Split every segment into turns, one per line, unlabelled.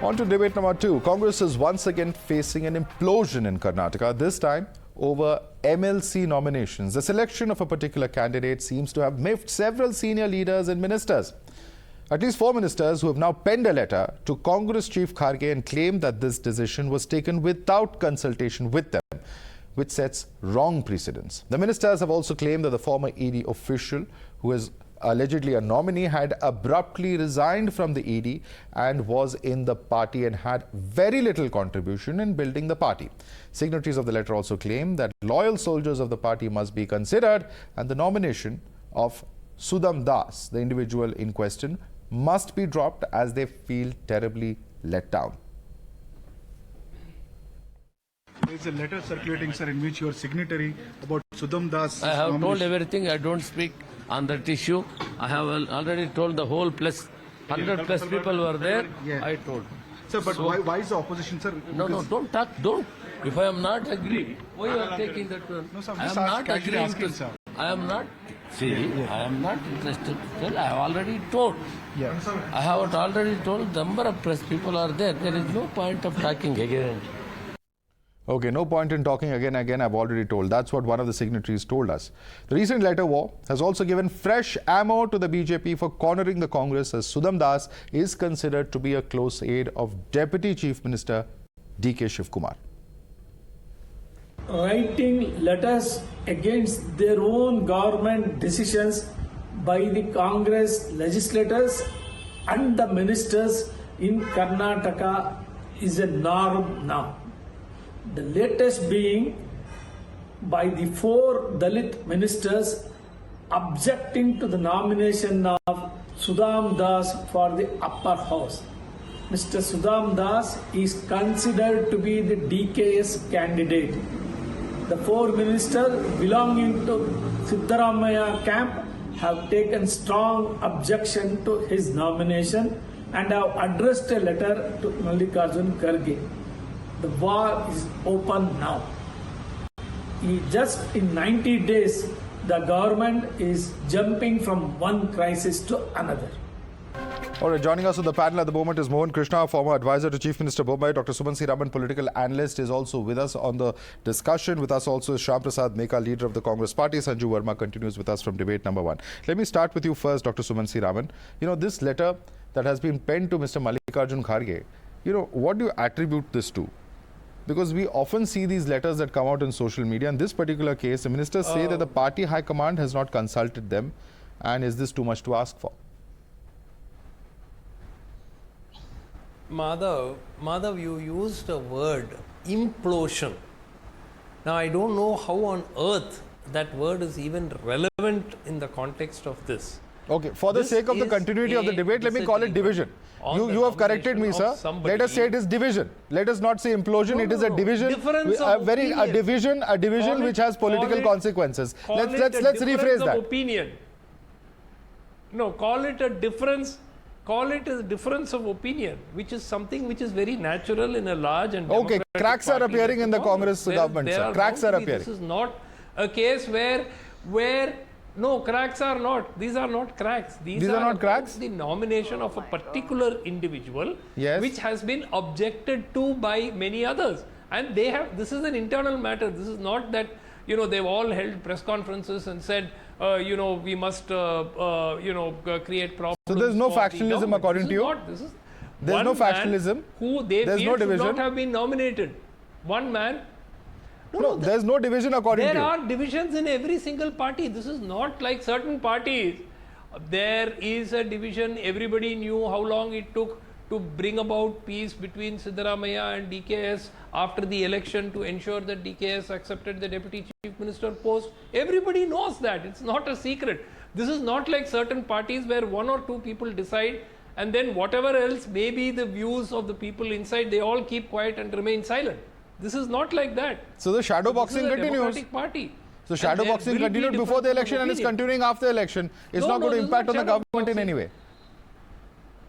On to debate number 2. Congress is once again facing an implosion in Karnataka, this time over MLC nominations. The selection of a particular candidate seems to have miffed several senior leaders and ministers. At least 4 ministers who have now penned a letter to Congress Chief Kharge and claimed that this decision was taken without consultation with them, which sets wrong precedents. The ministers have also claimed that the former ED official, who is allegedly a nominee, had abruptly resigned from the ED and was in the party and had very little contribution in building the party. Signatories of the letter also claim that loyal soldiers of the party must be considered and the nomination of Sudham Das, the individual in question, must be dropped as they feel terribly let down.
There is a letter circulating, sir, in which you are signatory about Sudham Das.
I have told everything. I don't speak on that issue. I have already told the whole plus 100 plus people were there.
Yeah.
I told.
Sir, but so, why is the opposition, sir?
No, don't talk. Don't. If I am not agreeing, why you are taking that one?
No, sir,
I am not agreeing to.
sir.
I am not. See, I am not interested. Well, I have already told.
Yeah.
I have already told. Number of press people are there. There is no point of talking again.
Okay, no point in talking again. I've already told. That's what one of the signatories told us. The recent letter war has also given fresh ammo to the BJP for cornering the Congress, as Sudham Das is considered to be a close aide of Deputy Chief Minister DK Shivakumar.
Writing letters against their own government decisions by the Congress legislators and the ministers in Karnataka is a norm now. The latest being by the 4 Dalit ministers objecting to the nomination of Sudham Das for the upper house. Mr. Sudham Das is considered to be the DKS candidate. The 4 ministers belonging to Siddaramaiah camp have taken strong objection to his nomination and have addressed a letter to Mallikarjun Kharge. The war is open now. Just in 90 days, the government is jumping from one crisis to another.
All right, joining us on the panel at the moment is Mohan Krishna, former advisor to Chief Minister Bombay. Dr. Sumanth C Raman, political analyst, is also with us on the discussion. With us also is Syam Prasad Meka, leader of the Congress party. Sanju Verma continues with us from debate number 1. Let me start with you first, Dr. Sumanth C Raman. You know, this letter that has been penned to Mr. Mallikarjun Kharge, you know, what do you attribute this to? Because we often see these letters that come out in social media. In this particular case, the ministers say that the party high command has not consulted them. And is this too much to ask for?
Madhav, you used the word implosion. Now, I don't know how on earth that word is even relevant in the context of this.
Okay, for the sake of the continuity of the debate, let me call it division. You have corrected me, sir. Let us say it is division. Let us not say implosion. It is a division. A division which has political consequences. Let's rephrase that.
Opinion. No, call it a difference. Call it a difference of opinion, which is something which is very natural in a large and democratic
okay, cracks are appearing in the Congress government, sir. Cracks are appearing.
This is not a case where no, cracks are not. These are not cracks. These are not cracks. The nomination of a particular individual, which has been objected to by many others, and they have. This is an internal matter. This is not that they've all held press conferences and said we must create problems.
So there's no factionalism according to you. There's no factionalism.
Who they feel should not have been nominated. One man.
No, there's no division according to you.
There are divisions in every single party. This is not like certain parties. There is a division. Everybody knew how long it took to bring about peace between Siddaramaiah and DKS after the election to ensure that DKS accepted the Deputy Chief Minister post. Everybody knows that. It's not a secret. This is not like certain parties where 1 or 2 people decide and then whatever else may be the views of the people inside, they all keep quiet and remain silent. This is not like that.
So the shadow boxing continues.
Party.
So shadow boxing continued before the election and is continuing after the election. It's not going to impact on the government in any way.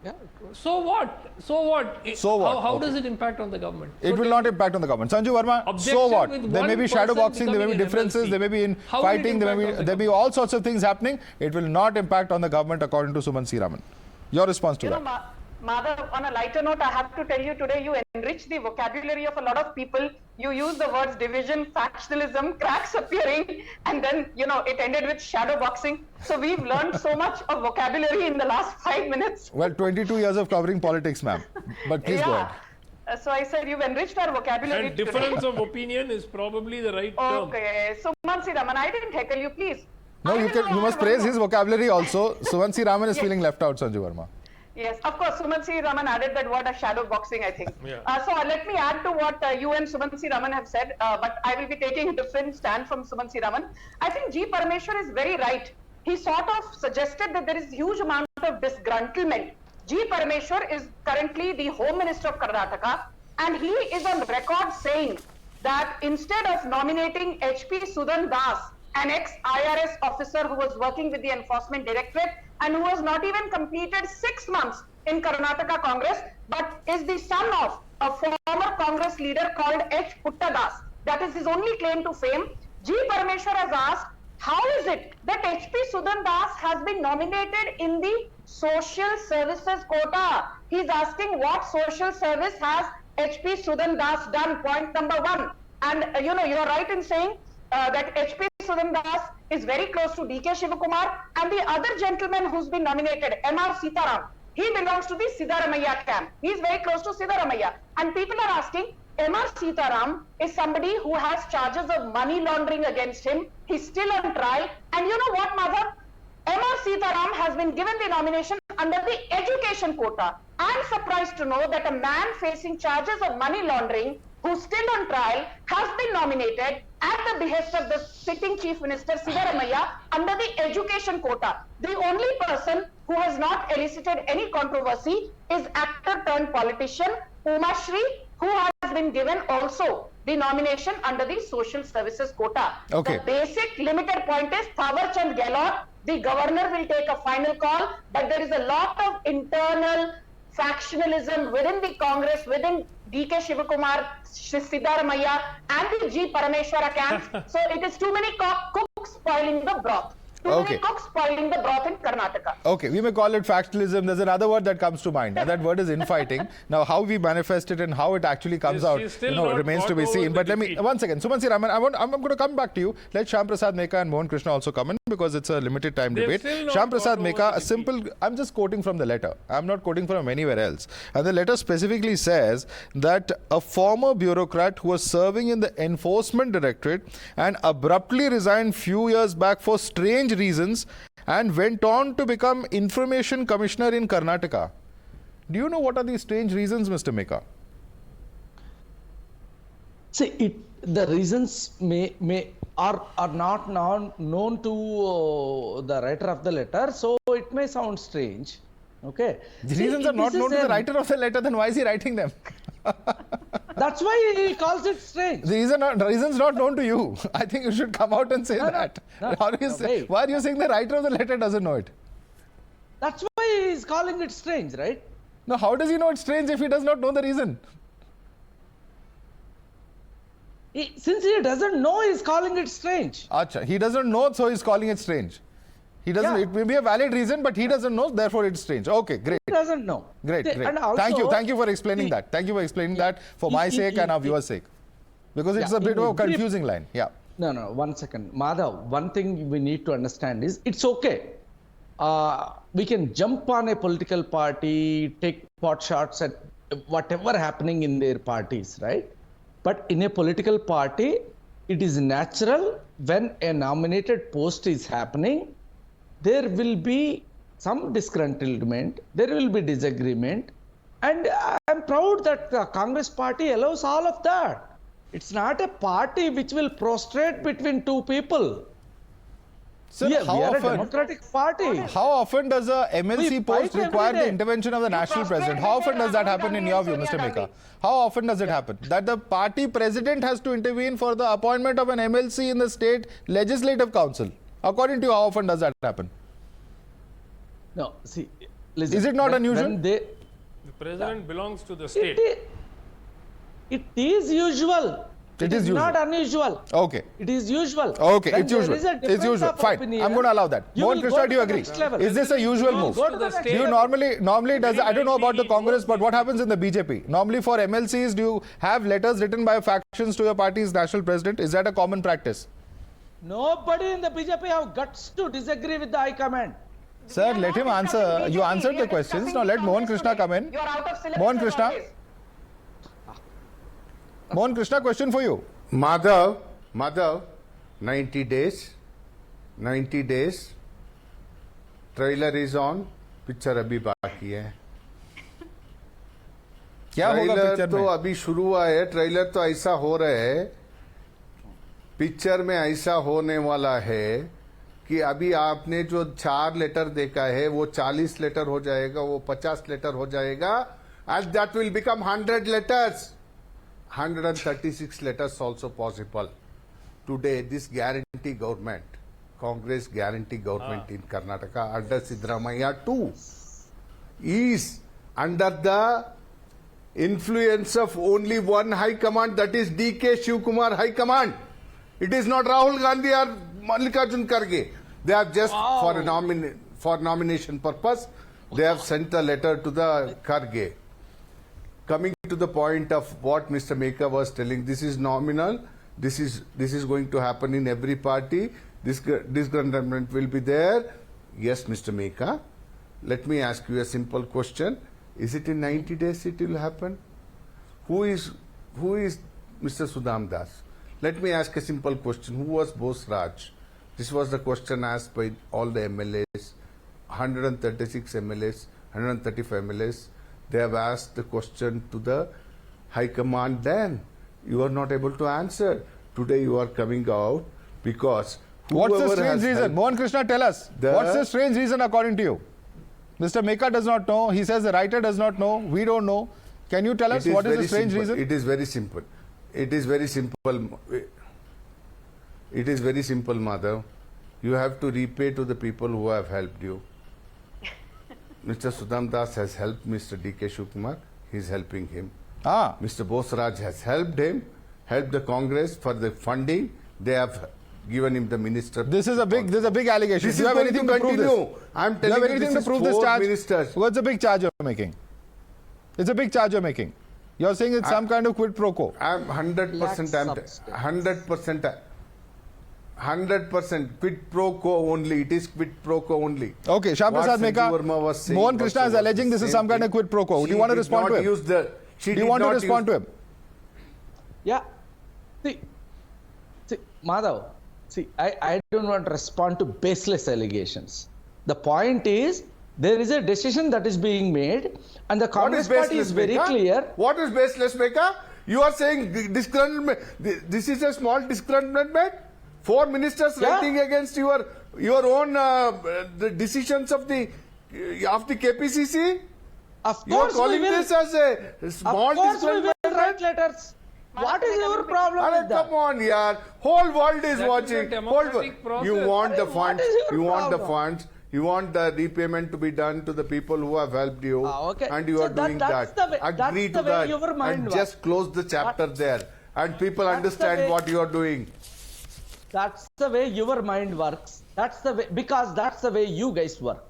Yeah. So what? So what?
So what?
How does it impact on the government?
It will not impact on the government. Sanju Verma, so what? There may be shadow boxing, there may be differences, there may be in fighting, there may be all sorts of things happening. It will not impact on the government according to Sumanth C Raman. Your response to that?
Madhav, on a lighter note, I have to tell you today, you enrich the vocabulary of a lot of people. You use the words division, factionalism, cracks appearing, and then, it ended with shadow boxing. So we've learned so much of vocabulary in the last 5 minutes.
Well, 22 years of covering politics, ma'am. But please go ahead.
So I said you've enriched our vocabulary
And difference of opinion is probably the right term.
Okay, Sumanth C Raman, I didn't heckle you, please.
No, you must praise his vocabulary also. Sumanth C Raman is feeling left out, Sanju Verma.
Yes, of course, Sumanth C Raman added that word as shadow boxing, I think.
Yeah.
So let me add to what you and Sumanth C Raman have said, but I will be taking a different stand from Sumanth C Raman. I think G. Parameshwar is very right. He sort of suggested that there is huge amount of disgruntlement. G. Parameshwar is currently the Home Minister of Karnataka, and he is on record saying that instead of nominating H.P. Sudham Das, an ex-IRS officer who was working with the Enforcement Directorate and who has not even completed 6 months in Karnataka Congress, but is the son of a former Congress leader called H. Putta Das. That is his only claim to fame. G. Parameshwar has asked, how is it that H.P. Sudham Das has been nominated in the social services quota? He's asking what social service has H.P. Sudham Das done, point number 1. And you're right in saying that H.P. Sudham Das is very close to DK Shivakumar, and the other gentleman who's been nominated, M.R. Sitaram, he belongs to the Siddaramaiah camp. He's very close to Siddaramaiah. And people are asking, M.R. Sitaram is somebody who has charges of money laundering against him. He's still on trial. And you know what, Madhav? M.R. Sitaram has been given the nomination under the education quota. I'm surprised to know that a man facing charges of money laundering who's still on trial has been nominated at the behest of the sitting Chief Minister Siddaramaiah under the education quota. The only person who has not elicited any controversy is actor turned politician Uma Shri, who has been given also the nomination under the social services quota.
Okay.
The basic limited point is Thawar Chand Gehlot, the governor will take a final call, but there is a lot of internal factionalism within the Congress, within DK Shivakumar, Siddaramaiah, and the G. Parameshwara camps. So it is too many cooks spoiling the broth. Too many cooks spoiling the broth in Karnataka.
Okay, we may call it factionalism. There's another word that comes to mind, and that word is infighting. Now, how we manifest it and how it actually comes out, remains to be seen. But let me, one second. Sumanth C Raman, I'm going to come back to you. Let Syam Prasad Meka and Mohan Krishna also come in because it's a limited time debate. Syam Prasad Meka, a simple, I'm just quoting from the letter. I'm not quoting from anywhere else. And the letter specifically says that a former bureaucrat who was serving in the Enforcement Directorate and abruptly resigned few years back for strange reasons and went on to become Information Commissioner in Karnataka. Do you know what are these strange reasons, Mr. Meka?
See, the reasons are not known to the writer of the letter, so it may sound strange. Okay.
The reasons are not known to the writer of the letter, then why is he writing them?
That's why he calls it strange.
The reasons not known to you. I think you should come out and say that. Why are you saying the writer of the letter doesn't know it?
That's why he's calling it strange, right?
No, how does he know it's strange if he does not know the reason?
Since he doesn't know, he's calling it strange.
Acha, he doesn't know, so he's calling it strange. He doesn't. Yeah. It may be a valid reason, but he doesn't know, therefore it's strange. Okay, great.
He doesn't know.
Great. And also, thank you for explaining that. Thank you for explaining that for my sake and our viewers' sake, because it's a bit of a confusing line. Yeah.
No, 1 second, Madhav. One thing we need to understand is it's okay. We can jump on a political party, take pot shots at whatever happening in their parties, right? But in a political party, it is natural when a nominated post is happening, there will be some disgruntlement, there will be disagreement, and I'm proud that the Congress party allows all of that. It's not a party which will prostrate between two people.
Sir,
we are a democratic party.
How often does a MLC post require the intervention of the national president? How often does that happen in your view, Mr. Meka? How often does it happen? That the party president has to intervene for the appointment of an MLC in the state legislative council? According to you, how often does that happen?
No, see, listen,
is it not unusual?
The president belongs to the state.
It is usual.
It is
not
usual.
unusual.
Okay.
It is usual.
Okay,
When
it's
there
usual.
is a
It's
difference
usual.
of
Fine.
opinion,
I'm going to allow that.
you
Mohan
will
Krishna,
go
do you
to the
agree?
next level.
Is this a usual move?
Go to the
next
Do you
level.
normally does I don't know about the
Very
Congress, but what
nicely
happens in the BJP? Normally for MLCs, do you have letters written by factions to your party's national president? Is that a common practice?
Nobody in the BJP have guts to disagree with the high command.
Sir, let him answer. You answered the questions. Now let Mohan Krishna come in.
You're out of syllabus.
Mohan
as
Krishna.
always.
Mohan Krishna, question for you.
Madhav, 90 days, trailer is on, picture अभी बाकी है.
क्या होगा
trailer
picture
तो
में?
अभी शुरू हुआ है. ट्रेलर तो ऐसा हो रहा है, पिक्चर में ऐसा होने वाला है कि अभी आपने जो 4 लेटर देखा है वो 40 लेटर हो जाएगा, वो 50 लेटर हो जाएगा, and that will become 100 letters. 136 letters also possible. Today, this guarantee government, Congress guarantee government in Karnataka under Siddaramaiah too, is under the influence of only one high command, that is DK Shivakumar high command. It is not Rahul Gandhi or Mallikarjun Kharge. They have just for nomination purpose, they have sent a letter to the Kharge. Coming to the point of what Mr. Meka was telling, this is nominal. This is going to happen in every party. Disgruntlement will be there. Yes, Mr. Meka. Let me ask you a simple question. Is it in 90 days it will happen? Who is Mr. Sudham Das? Let me ask a simple question. Who was Bose Raj? This was the question asked by all the MLAs, 136 MLAs, 135 MLAs. They have asked the question to the High Command then. You are not able to answer. Today you are coming out because
What's the
whoever
strange
has
reason?
helped-
Mohan Krishna, tell us.
The-
What's the strange reason according to you? Mr. Meka does not know. He says the writer does not know. We don't know. Can you tell us what is the
very
strange
simple.
reason?
It is very simple. It is very simple. It is very simple, Madhav. You have to repay to the people who have helped you. Mr. Sudham Das has helped Mr. DK Shivakumar. He is helping him.
Ah,
Mr. Bose Raj has helped him, helped the Congress for the funding. They have given him the minister.
this is a big allegation.
This
Do you
is
have
going
anything
to
to prove
continue.
this?
I'm
Do you
telling
have
you,
anything
this
to
is
prove this
4
charge?
ministers.
What's the big charge you're making? It's a big charge you're making. You're saying it's some kind of quid pro quo.
I'm 100%. I'm 100%. 100% quid pro quo only. It is quid pro quo only.
Okay, Syam
What
Prasad
Sanju Verma was
Meka,
saying
Mohan Krishna
also
is
was
alleging
the
this is
same
some kind of
thing.
quid pro quo. Do
She
you want to
did
respond
not
to him?
use the- she
Do you
did
want to
not
respond
use-
to him?
Yeah. See, Madhav, I don't want to respond to baseless allegations. The point is, there is a decision that is being made, and the
What
Congress
is
party is
baseless,
very
Meka?
clear.
What is baseless, Meka? You are saying disgruntlement. This is a small disgruntlement. 4 ministers
Yeah.
writing against your own the decisions of the KPCC.
Of
You are
course, we
calling
will.
this as a small
Of course, we will
disgruntlement.
write letters. What is your problem
Arey,
with that?
come on, yaar. Whole world is
That is
watching.
a democratic process.
You want the
Arey, what
funds.
is your
You want the
problem?
funds. You want the repayment to be done to the people who have helped you,
Okay.
and you
So
are doing
that's
that.
the way- that's
Agree
the
to
way
that,
your mind
and
works.
just close the chapter there, and people
That's the
understand
way-
what you are doing.
That's the way your mind works. That's the way, because that's the way you guys work.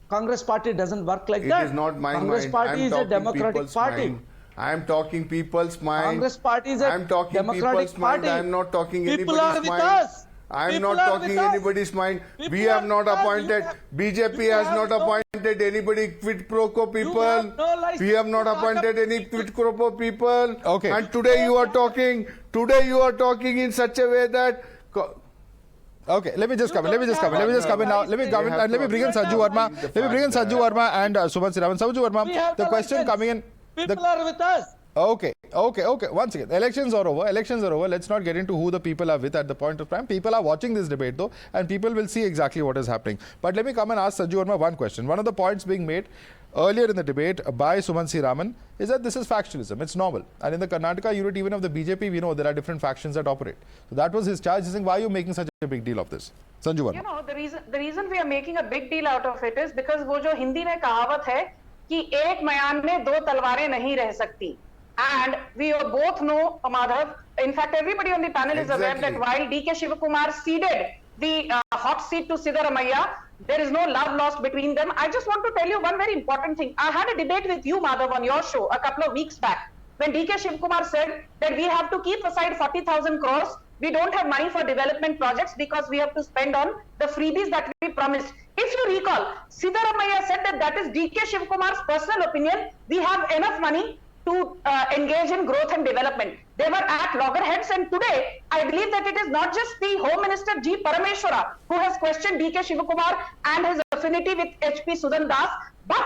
Congress party doesn't work like
It
that.
is not my
Congress
mind.
party
I'm
is a
talking
democratic
people's
party.
mind. I am talking people's mind.
Congress party is a
I'm talking
democratic
people's mind.
party.
I am not talking
People
anybody's
are with
mind.
us.
I am
People
not
are
talking
with us.
anybody's mind.
People
We have
are
not
with us.
appointed. BJP
you
has
have
not
no-
appointed anybody quid pro quo people.
have no license
We have not
to talk
appointed
about
any quid pro quo people.
Okay.
And today you are talking. Today you are talking in such a way that.
Okay, let me just come in. Let me just come in now. Let me come in
have
and let me
to
bring in
understand
Sanju Verma.
the
Let me bring in
fact
Sanju Verma and Sumanth C Raman. Sanju
We
Verma,
have
the question
license.
coming in.
People are with us.
Okay. Once again, elections are over. Let's not get into who the people are with at the point of time. People are watching this debate though, and people will see exactly what is happening. But let me come and ask Sanju Verma one question. One of the points being made earlier in the debate by Sumanth C Raman is that this is factionalism. It's normal. And in the Karnataka unit, even of the BJP, we know there are different factions that operate. So that was his charge. He's saying, why are you making such a big deal of this? Sanju Verma.
You know, the reason we are making a big deal out of it is because वो जो हिंदी में कहावत है कि एक मयान में 2 तलवारें नहीं रह सकती. And we both know, Madhav, in fact, everybody on the panel is aware that while DK Shivakumar ceded the hot seat to Siddaramaiah, there is no love lost between them. I just want to tell you one very important thing. I had a debate with you, Madhav, on your show a couple of weeks back when DK Shivakumar said that we have to keep aside 40,000 crores. We don't have money for development projects because we have to spend on the freebies that we promised. If you recall, Siddaramaiah said that that is DK Shivakumar's personal opinion. We have enough money to engage in growth and development. They were at loggerheads, and today I believe that it is not just the Home Minister G Parameshwara who has questioned DK Shivakumar and his affinity with HP Sudham Das, but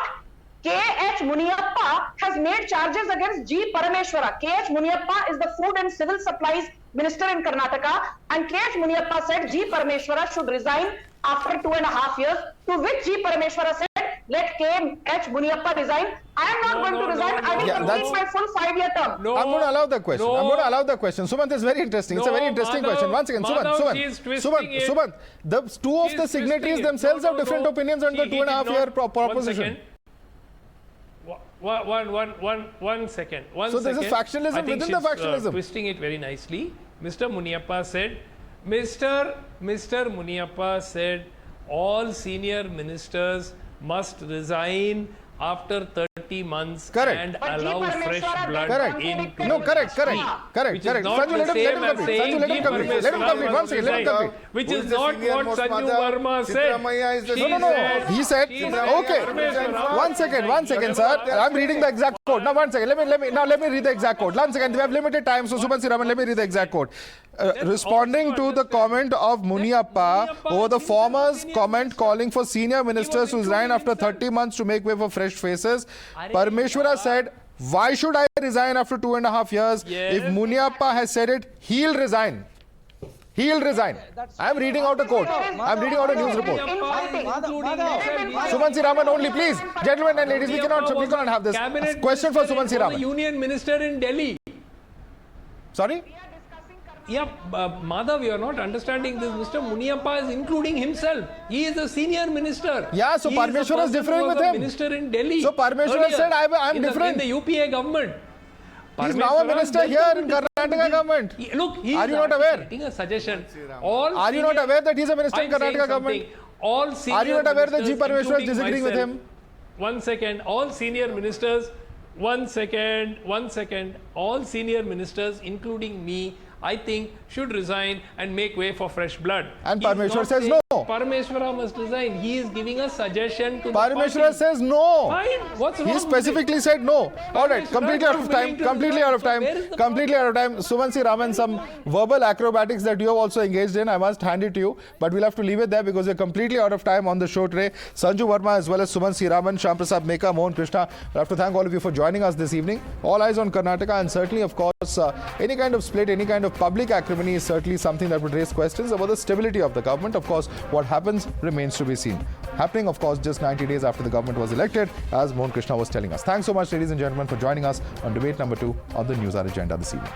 K.H. Muniyappa has made charges against G Parameshwara. K.H. Muniyappa is the Food and Civil Supplies Minister in Karnataka, and K.H. Muniyappa said G Parameshwara should resign after 2.5 years, to which G Parameshwara said, let K.H. Muniyappa resign. I am not going to resign. I will complete my full 5-year term.
I'm going to allow the question. I'm going to allow the question. Sumant is very interesting. It's a very interesting question. Once again, Sumant, the two of the signatories themselves have different opinions on the 2.5-year proposition.
One second.
So this is factionalism within the factionalism.
Twisting it very nicely. Mr. Muniyappa said all senior ministers must resign after 30 months and allow fresh blood into
No, correct. Sanju, let him complete. Let him complete. One second, let him complete.
Which is not what Sanju Verma said.
No. He said, okay. One second, sir. I'm reading the exact quote. Now, one second. Let me read the exact quote. One second. We have limited time, so Sumanth C Raman, let me read the exact quote. Responding to the comment of Muniyappa over the former's comment calling for senior ministers to resign after 30 months to make way for fresh faces, Parameshwara said, why should I resign after 2.5 years? If Muniyappa has said it, he'll resign. I'm reading out a quote. I'm reading out a news report. Sumanth C Raman only, please. Gentlemen and ladies, we cannot have this. Question for Sumanth C Raman.
Union minister in Delhi.
Sorry?
Yeah, Madhav, you are not understanding this. Mr. Muniyappa is including himself. He is a senior minister.
Yeah, so Parameshwara is differing with him.
Minister in Delhi.
So Parameshwara said, I'm different.
In the UPA government.
He's now a minister here in Karnataka government.
Look,
are you not aware?
A suggestion.
Are you not aware that he's a minister in Karnataka government? Are you not aware that G Parameshwara is disagreeing with him?
One second. All senior ministers. One second. All senior ministers, including me, I think, should resign and make way for fresh blood.
And Parameshwara says no.
Parameshwara must resign. He is giving a suggestion to
Parameshwara says no.
Fine. What's wrong?
He specifically said no. All right, completely out of time. Sumanth C Raman, some verbal acrobatics that you have also engaged in, I must hand it to you. But we'll have to leave it there because we're completely out of time on the show today. Sanju Verma as well as Sumanth C Raman, Syam Prasad Meka, Mohan Krishna. We'll have to thank all of you for joining us this evening. All eyes on Karnataka, and certainly, of course, any kind of split, any kind of public acrimony is certainly something that would raise questions about the stability of the government. Of course, what happens remains to be seen. Happening, of course, just 90 days after the government was elected, as Mohan Krishna was telling us. Thanks so much, ladies and gentlemen, for joining us on debate number 2 on the NewsHour Agenda this evening.